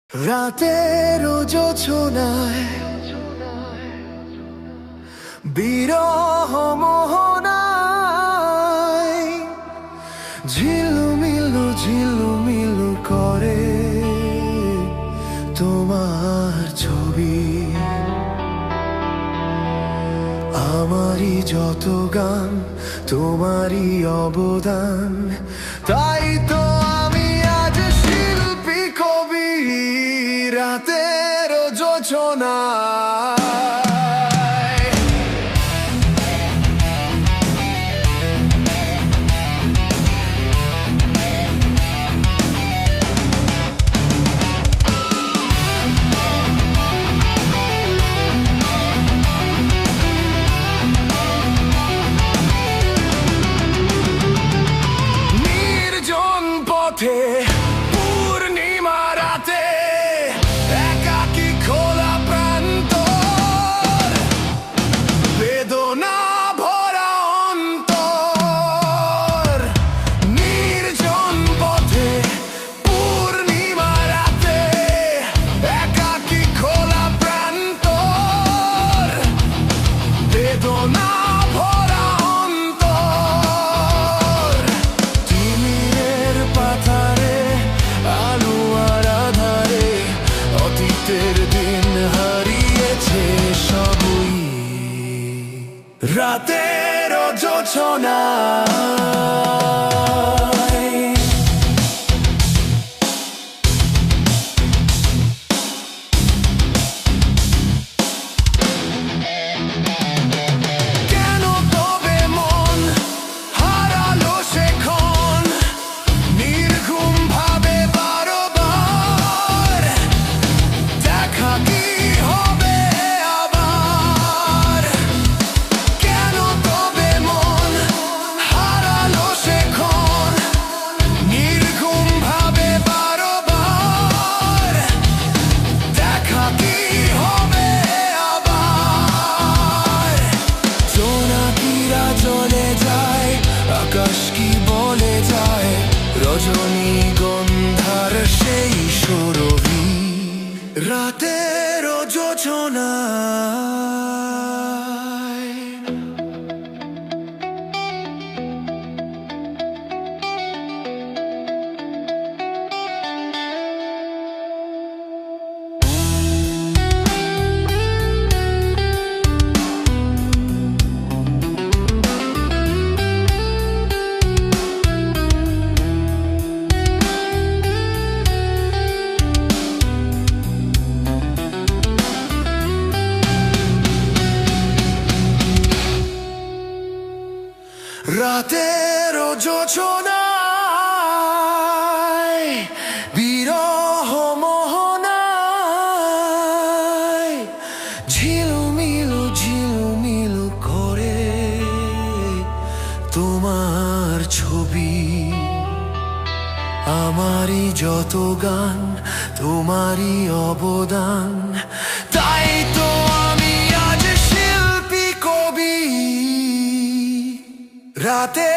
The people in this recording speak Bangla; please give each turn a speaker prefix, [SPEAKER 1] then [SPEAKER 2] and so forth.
[SPEAKER 1] রাতের জোছনায় বিরহ মোহনায় ঝিলমিলু ঝিলমিলু করে তোমার ছবি। আমারই যত গান তোমারই অবদান, তাই তো আমি আজ শিল্পী কবি। রাতের জোছনায় নির্জন পথে পূর্ণিমা রাতে একাকী খোলা প্রান্তর, বেদনা ভরা অন্তর। নির্জন পথে পূর্ণিমা রাতে একাকী খোলা প্রান্তর, বেদনা ভরা অন্তর। তিমিরের পাথারে আলো আর আধারে অতীতের দিন হারিয়েছে সবই। রাতের জোছনায় কেন তবে মন হারালো সেক্ষণ নির্ঘুম ভাবে বারবার? দেখা কি হবে আবার? কেন তবে মন হারালো সেক্ষণ নির্ঘুম ভাবে বারবার? দেখা কি হবে আবার? জোনাকিরা চলে যায়, আকাশ কি বলে যায়, রজনীগন্ধার সেই সুরভি। রাতের জোছনায় রাতের জোছনায় বিরহ মোহনায় ঝিলমিলু ঝিলমিলু করে তোমার ছবি। আমারই যত গান তোমারই অবদান, তাই তো আমি আজ শিল্পী কবি। রাতে